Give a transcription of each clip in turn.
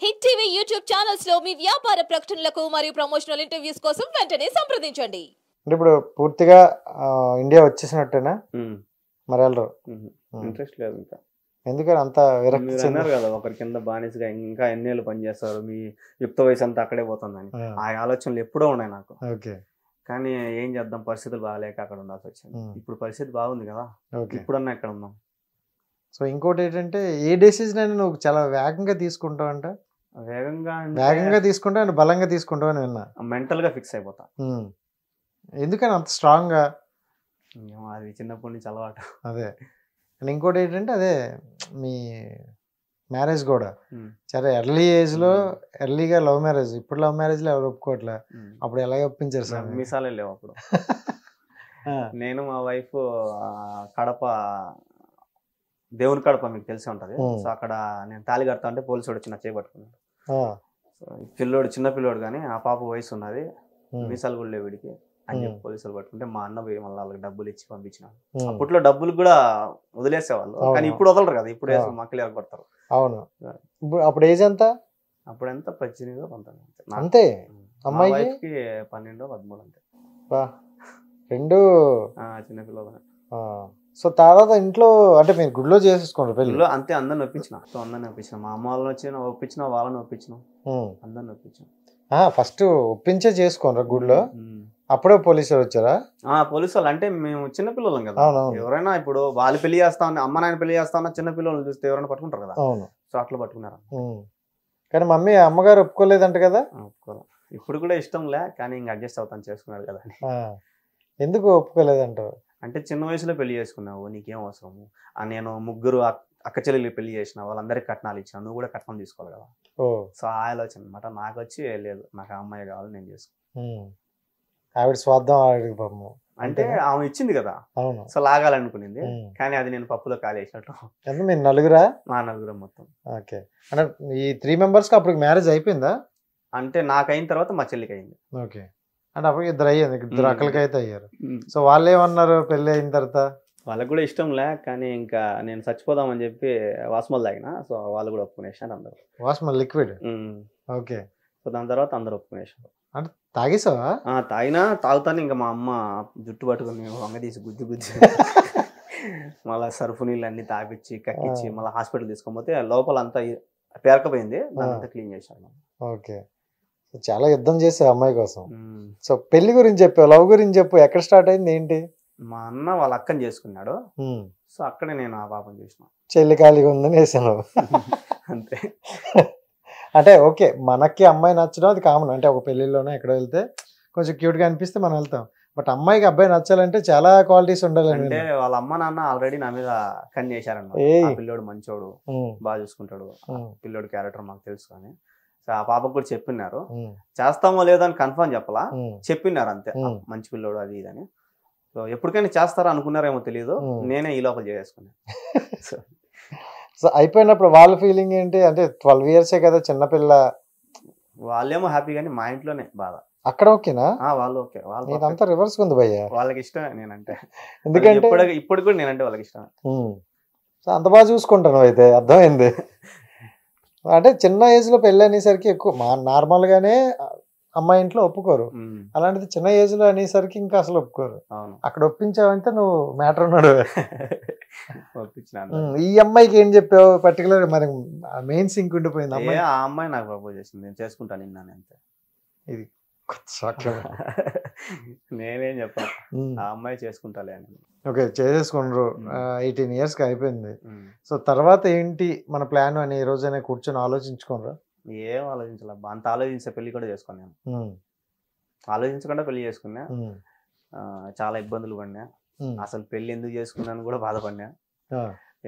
Hit TV YouTube channels లో మీ వ్యాపార ప్రకటనలకు మరియు ప్రమోషనల్ ఇంటర్వ్యూస్ కోసం వెంటనే సంప్రదించండి. అంటే ఇప్పుడు పూర్తిగా ఇండియా వచ్చేసినట్టేనా? మరి వెళ్ళరు, ఇంట్రెస్ట్ లేదు ఇంకా. ఎందుకని అంత విరక్తి అన్నారు కదా, ఒకరి కింద బానిసగా ఇంకా ఎన్నేళ్ళు పనిచేస్తారు, మీ యుక్త వయసు అంతా అక్కడే పోతుందని ఆ ఆలోచనలు ఎప్పుడో ఉన్నాయి నాకు. ఓకే, కానీ ఏం చేద్దాం, పరిస్థితులు బాగాలేక అక్కడ ఉండాల్సి వచ్చింది. ఇప్పుడు పరిస్థితి బాగుంది కదా, ఇప్పుడన్నా ఎక్కడ ఉన్నాం. సో ఇంకోటి ఏంటంటే, ఏ డెసిజన్ అయినా నువ్వు చాలా వేగంగా తీసుకుంటావు అంట. వేగంగా తీసుకుంటావు అండ్ బలంగా తీసుకుంటావు అని విన్నా. మెంటల్ గా ఫిక్స్ అయిపోతా. ఎందుకని అంత స్ట్రాంగ్ గా? అది చిన్నప్పటి నుంచి అలవాటు. అదే. అండ్ ఇంకోటి ఏంటంటే, అదే మీ మ్యారేజ్ కూడా చాలా ఎర్లీ ఏజ్ లో, ఎర్లీగా లవ్ మ్యారేజ్. ఇప్పుడు లవ్ మ్యారేజ్ లో ఎవరు ఒప్పుకోవట్లే, అప్పుడు ఎలా ఒప్పించారు సార్? మీసాలే లేవు అప్పుడు. నేను మా వైఫ్ కడప, దేవుని కడప మీకు తెలిసి ఉంటది. సో అక్కడ నేను తాళి కడతా అంటే పోలీసు వాడు చిన్న చేపట్టుకున్నాడు. పిల్లోడు, చిన్న పిల్లోడు, కానీ ఆ పాప వయసు ఉన్నది, మీసాలు కూడా లేవు వీడికి అని చెప్పి పోలీసులు పట్టుకుంటే మా అన్న పోయి మళ్ళీ వాళ్ళకి డబ్బులు ఇచ్చి పంపించినాడు. అప్పట్లో డబ్బులు కూడా వదిలేసేవాళ్ళు, కానీ ఇప్పుడు వదలరు కదా, ఇప్పుడు మక్కలు ఎరగొడతారు. అవును. అప్పుడు ఏజ్ ఎంత? అప్పుడు ఎంత 18 19 అంతే. అమ్మాయికి 12 13 అంతే. రెండు చిన్న పిల్లలు. సో తర్వాత ఇంట్లో అంటే మీరు గుడిలో చేసేసుకోండి పెళ్ళిలో? అంతే, అందరిని ఒప్పించిన. అందరిని ఒప్పించిన, మా అమ్మ వాళ్ళని వచ్చి ఒప్పించిన, వాళ్ళని ఒప్పించిన, అందరిని ఒప్పించిన. ఫస్ట్ ఒప్పించే చేసుకోండి గుడిలో. అప్పుడే పోలీసులు వచ్చారా? పోలీసు వాళ్ళు అంటే మేము చిన్నపిల్లలం కదా, ఎవరైనా ఇప్పుడు వాళ్ళు పెళ్లి చేస్తా ఉన్నా, అమ్మ నాయన పెళ్లి చేస్తా ఉన్నా, చిన్నపిల్లలు చూస్తే ఎవరైనా పట్టుకుంటారు కదా. సో అట్లా పట్టుకున్నారు. కానీ మమ్మీ అమ్మగారు ఒప్పుకోలేదంట కదా? ఒప్పుకోలేదు. ఇప్పుడు కూడా ఇష్టం లే, కానీ ఇంక అడ్జస్ట్ అవుతాను, చేసుకున్నాడు కదా. ఎందుకు ఒప్పుకోలేదంటారు? అంటే చిన్న వయసులో పెళ్లి చేసుకున్నావు, నీకేం అవసరము, నేను 3 అక్క చెల్లెలు పెళ్లి చేసిన, వాళ్ళందరికీ కట్నాలు ఇచ్చిన, నువ్వు కూడా కట్నం తీసుకోవాలి కదా. సో ఆ ఆలోచన అనమాట. నాకు వచ్చి లేదు, నాకు ఆ అమ్మాయి కావాలి, నేను చేసుకున్నాను. ఆవిడ స్వార్థం ఆవిడ పాపము అంటే ఆమె ఇచ్చింది కదా. అవును. సో లాగాలనుకునింది, కానీ అది నేను పప్పులో కాలేసినట్టు. అంటే మీరు నలుగురా? మా నలుగురం మొత్తం. ఓకే. అంటే ఈ 3 members కి అప్పుడు మ్యారేజ్ అయిపోయిందా? అంటే నాకు అయిన తర్వాత మా చెల్లికి అయింది. ఓకే. అంటే అప్పుడు 2 అయ్యింది, 2 అక్కలకి అయితే అయ్యారు. సో వాళ్ళు ఏమన్నారు పెళ్లి అయిన తర్వాత? వాళ్ళకి కూడా ఇష్టం లే, కానీ ఇంకా నేను చచ్చిపోదామని చెప్పి వాస్మల్ తాగిన. సో వాళ్ళు కూడా ఒప్పుకునేసారు అందరు. వాస్మల్ లిక్విడ్? ఓకే. సో దాని తర్వాత అందరు ఒప్పుకునేసారు. అంటే తాగేసావా? తాగుతాను. ఇంకా మా అమ్మ జుట్టు పట్టుకుని వంగ తీసి గుద్ది మళ్ళీ సర్ఫు నీళ్ళు అన్ని తాగిచ్చి కక్కిచ్చి మళ్ళీ హాస్పిటల్ తీసుకొని లోపల అంతా పేరకపోయింది, దాంతో క్లీన్ చేశాను. ఓకే. చాలా యుద్ధం చేసావు అమ్మాయి కోసం. సో పెళ్లి గురించి చెప్పావు, లవ్ గురించి చెప్పు. ఎక్కడ స్టార్ట్ అయింది, ఏంటి? మా అన్న వాళ్ళ అక్కని చేసుకున్నాడు. సో అక్కడే నేను ఆ పాపం చేసిన. చెల్లి ఖాళీగా ఉందని వేసాను అంతే. అంటే ఓకే, మనకి అమ్మాయి నచ్చడం అది కామన్. అంటే ఒక పెళ్లిలోనే ఎక్కడ వెళ్తే కొంచెం క్యూట్ గా అనిపిస్తే మనం వెళ్తాం. బట్ అమ్మాయికి అబ్బాయి నచ్చాలంటే చాలా క్వాలిటీస్ ఉండాలి. అంటే వాళ్ళ అమ్మ నాన్న ఆల్రెడీ నా మీద కన్ చేశారన్నమాట. పిల్లోడు మంచోడు, బాగా చూసుకుంటాడు, పిల్లోడు క్యారెక్టర్ మాకు తెలుసు అని. సో ఆ పాపకు కూడా చెప్పినారు. చేస్తామో లేదో అని కన్ఫర్మ్ చెప్పలా, చెప్పినారు అంతే, మంచి పిల్లోడు అది ఇది అని. సో ఎప్పటికైనా చేస్తారా అనుకున్నారేమో తెలియదు, నేనే ఈ లోపల చేసుకున్నాను. సో అయిపోయినప్పుడు వాళ్ళ ఫీలింగ్ ఏంటి? అంటే 12 years కదా, చిన్నపిల్ల. వాళ్ళేమో హ్యాపీ, కానీ మా ఇంట్లోనే బాధ. అక్కడ ఓకేనా? వాళ్ళు ఓకే. వాళ్ళంతా రివర్స్ ఉంది భయ్య. వాళ్ళకి ఇష్టమే నేనంటే. ఎందుకంటే ఇప్పుడు కూడా నేనంటే వాళ్ళకి ఇష్టమే. సో అంత బాగా చూసుకుంటాను అయితే, అర్థమైంది. అంటే చిన్న ఏజ్ లో పెళ్ళి అనేసరికి ఎక్కువ నార్మల్ గానే అమ్మాయి ఇంట్లో ఒప్పుకోరు, అలాంటిది చిన్న ఏజ్ లో అనేసరికి ఇంకా అసలు ఒప్పుకోరు. అక్కడ ఒప్పించావంటే నువ్వు మ్యాటర్ ఉన్నాడు. ఈ అమ్మాయికి ఏం చెప్పావు పర్టికులర్? మరి మెయిన్ సింక్ ఉండిపోయింది అమ్మాయి. ఆ అమ్మాయి నాకు ప్రపోజ్ చేసింది, నేను చేసుకుంటాను నిన్నాను అంతే. ఇది నేనేం చెప్పాను, ఆ అమ్మాయి చేసుకుంటాలే అని. ఓకే, చేసేసుకున్నారు. 18 years కి అయిపోయింది. సో తర్వాత ఏంటి మన ప్లాన్ అని ఈ రోజైనా కూర్చొని ఆలోచించుకోనరా? ఏం ఆలోచించాల, అంత ఆలోచించే పెళ్లి కూడా చేసుకున్నాను. ఆలోచించకుండా పెళ్లి చేసుకున్నా, చాలా ఇబ్బందులు పడినా. అసలు పెళ్లి ఎందుకు చేసుకున్నాను కూడా బాధపడినా.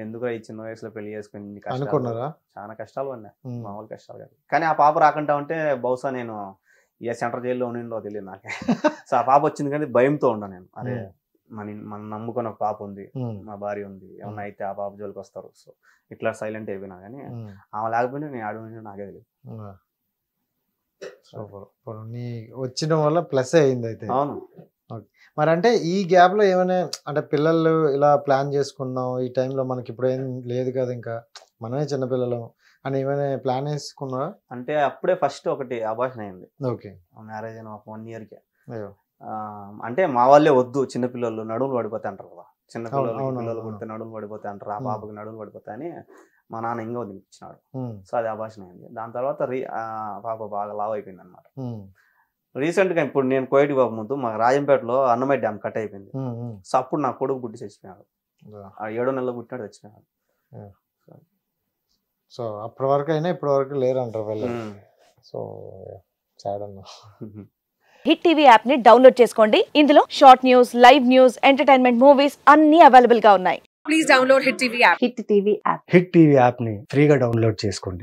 ఎందుకు ఈ చిన్న వయసులో పెళ్లి చేసుకుని అనుకున్నారా? చాలా కష్టాలు పడినా, మామూలు కష్టాలు కాదు. కానీ ఆ పాప రాకుండా ఉంటే బహుశా నేను ఏ సెంట్రల్ జైల్లో ఉండిందో తెలియదు నాకే. సో ఆ పాప వచ్చింది కానీ భయంతో ఉండా నేను. అరే మనం నమ్ముకొని ఒక పాప ఉంది, మా భార్య ఉంది, ఏమన్నా అయితే ఆ పాప జోలికి వస్తారు. సో ఇట్లా సైలెంట్ అయిపోయినా, కానీ ఆమె లేకపోయినా నేను ఆడు నాకే తెలియదు. నీ వచ్చిన వల్ల ప్లస్ అయింది అయితే. అవును. మరి అంటే ఈ గ్యాప్ లో ఏమైనా అంటే పిల్లలు ఇలా ప్లాన్ చేసుకుందాం ఈ టైంలో, మనకి ఇప్పుడు ఏం లేదు కదా, ఇంకా మనమే చిన్నపిల్లలు అని ఏమైనా ప్లాన్ వేసుకున్నారా? అంటే అప్పుడే ఫస్ట్ ఒకటి అబార్షన్ అయింది, ఓకే. మ్యారేజ్ అయిన ఒక 1 yearకే. అయ్యో. అంటే మా వాళ్ళే వద్దు, చిన్నపిల్లలు నడుములు పడిపోతాయి అంటారు కదా, చిన్నపిల్లలు అవును, పిల్లలు అవును. పుడితే నడుములు పడిపోతాయి అంటారు, ఆ ఉమ్. పాపకి నడుములు పడిపోతాయని మా నాన్న ఇంకో దించినాడు. ఉమ్, సో అది అబార్షన్ అయింది. దాని తర్వాత పాప బాగా లావ్ అయిపోయింది అనమాట. ఉమ్, రీసెంట్గా ఇప్పుడు నేను కోయిటి బాబు ముందు మా రాజంపేటలో అన్నమయ్య డ్యామ్ కట్ అయిపోయింది. ఉమ్, ఉమ్. సో అప్పుడు నా కొడుకు పుట్టి చచ్చిపోయాడు, ఆ 7 నెలలు పుట్టినాడు చచ్చిపోయాడు. సో అప్పటి వరకు అయినా ఇప్పటి వరకు లేరు అంటారు పిల్లలు. సో సాడ్ అన్న. హిట్ టీవీ యాప్ ని డౌన్లోడ్ చేసుకోండి. ఇందులో short news, live news, entertainment movies అన్ని అవైలబుల్ గా ఉన్నాయి. Please download Hit TV app. Hit TV app. Hit TV యాప్ని ఫ్రీగా డౌన్లోడ్ చేసుకోండి.